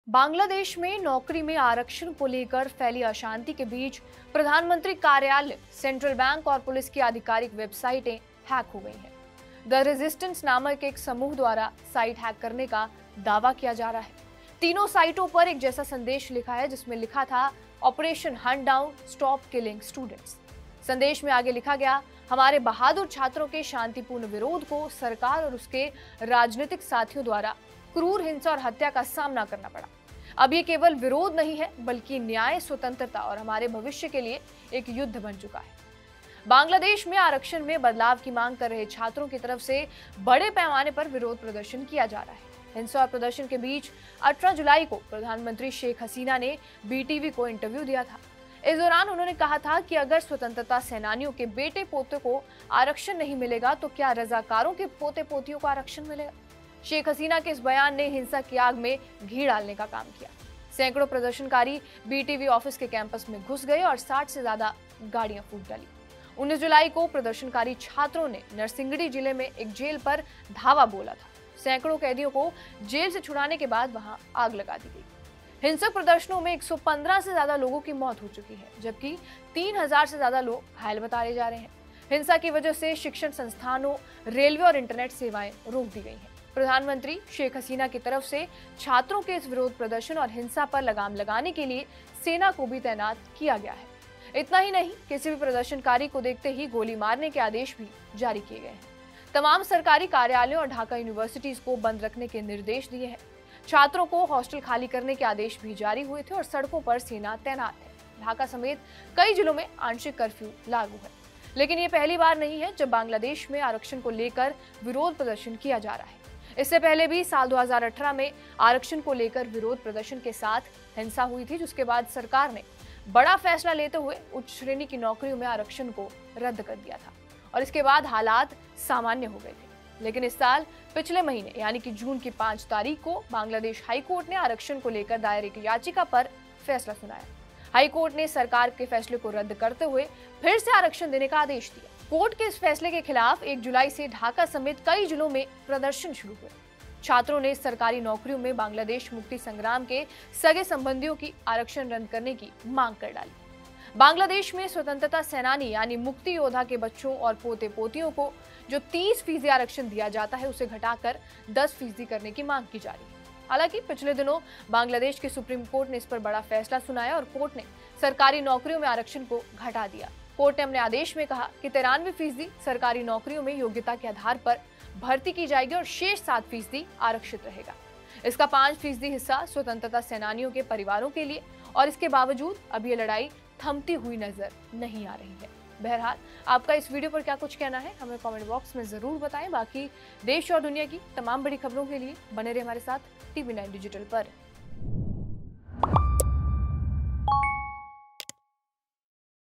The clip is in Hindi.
बांग्लादेश में नौकरी में आरक्षण को लेकर फैली अशांति के बीच प्रधानमंत्री कार्यालय, सेंट्रल बैंक और पुलिस की आधिकारिक वेबसाइटें हैक हो गई हैं। द रेजिस्टेंस नामक एक समूह द्वारा साइट हैक करने का दावा किया जा रहा है। तीनों साइटों पर एक जैसा संदेश लिखा है जिसमें लिखा था operation Hunt down, stop killing students. संदेश में आगे लिखा गया, हमारे बहादुर छात्रों के शांतिपूर्ण विरोध को सरकार और उसके राजनीतिक साथियों द्वारा क्रूर हिंसा और हत्या का सामना करना पड़ा। अब ये केवल विरोध नहीं है बल्कि न्याय, स्वतंत्रता और हमारे भविष्य के लिए एक युद्ध बन चुका है। बांग्लादेश में आरक्षण में बदलाव की मांग कर रहे छात्रों की तरफ से बड़े पैमाने पर विरोध प्रदर्शन किया जा रहा है। हिंसा और प्रदर्शन के बीच 18 जुलाई को प्रधानमंत्री शेख हसीना ने बीटीवी को इंटरव्यू दिया था। इस दौरान उन्होंने कहा था कि अगर स्वतंत्रता सेनानियों के बेटे पोते को आरक्षण नहीं मिलेगा तो क्या रजाकारों के पोते पोतियों को आरक्षण मिलेगा। शेख हसीना के इस बयान ने हिंसा की आग में घी डालने का काम किया। सैकड़ों प्रदर्शनकारी बीटीवी ऑफिस के कैंपस में घुस गए और 60 से ज्यादा गाड़ियां फूंक डाली। 19 जुलाई को प्रदर्शनकारी छात्रों ने नरसिंगड़ी जिले में एक जेल पर धावा बोला था। सैकड़ों कैदियों को जेल से छुड़ाने के बाद वहां आग लगा दी गई। हिंसक प्रदर्शनों में 115 से ज्यादा लोगों की मौत हो चुकी है, जबकि 3000 से ज्यादा लोग घायल बताए जा रहे हैं। हिंसा की वजह से शिक्षण संस्थानों, रेलवे और इंटरनेट सेवाएं रोक दी गई हैं। प्रधानमंत्री शेख हसीना की तरफ से छात्रों के इस विरोध प्रदर्शन और हिंसा पर लगाम लगाने के लिए सेना को भी तैनात किया गया है। इतना ही नहीं, किसी भी प्रदर्शनकारी को देखते ही गोली मारने के आदेश भी जारी किए गए हैं। तमाम सरकारी कार्यालयों और ढाका यूनिवर्सिटीज को बंद रखने के निर्देश दिए हैं। छात्रों को हॉस्टल खाली करने के आदेश भी जारी हुए थे और सड़कों पर सेना तैनात है। ढाका समेत कई जिलों में आंशिक कर्फ्यू लागू है। लेकिन ये पहली बार नहीं है जब बांग्लादेश में आरक्षण को लेकर विरोध प्रदर्शन किया जा रहा है। इससे पहले भी साल 2018 में आरक्षण को लेकर विरोध प्रदर्शन के साथ हिंसा हुई थी, जिसके बाद सरकार ने बड़ा फैसला लेते हुए उच्च श्रेणी की नौकरियों में आरक्षण को रद्द कर दिया था और इसके बाद हालात सामान्य हो गए थे। लेकिन इस साल पिछले महीने यानी कि जून की 5 तारीख को बांग्लादेश हाई कोर्ट ने आरक्षण को लेकर दायर एक याचिका पर फैसला सुनाया। हाई कोर्ट ने सरकार के फैसले को रद्द करते हुए फिर से आरक्षण देने का आदेश दिया। कोर्ट के इस फैसले के खिलाफ 1 जुलाई से ढाका समेत कई जिलों में प्रदर्शन शुरू हुए। छात्रों ने सरकारी नौकरियों में बांग्लादेश मुक्ति संग्राम के सगे संबंधियों की आरक्षण रद्द करने की मांग कर डाली। बांग्लादेश में स्वतंत्रता सेनानी यानी मुक्ति योद्धा के बच्चों और पोते पोतियों को जो 30% आरक्षण दिया जाता है उसे घटाकर 10% करने की मांग की जा रही है। हालांकि पिछले दिनों बांग्लादेश के सुप्रीम कोर्ट ने इस पर बड़ा फैसला सुनाया और कोर्ट ने सरकारी नौकरियों में आरक्षण को घटा दिया। कोर्ट ने अपने आदेश में कहा कि 93% सरकारी नौकरियों में योग्यता के आधार पर भर्ती की जाएगी और शेष 7% आरक्षित रहेगा। इसका 5% हिस्सा स्वतंत्रता सेनानियों के परिवारों के लिए, और इसके बावजूद अब ये लड़ाई थमती हुई नजर नहीं आ रही है। बहरहाल, आपका इस वीडियो पर क्या कुछ कहना है हमें कमेंट बॉक्स में जरूर बताएं। बाकी देश और दुनिया की तमाम बड़ी खबरों के लिए बने रहे हमारे साथ TV9 डिजिटल पर।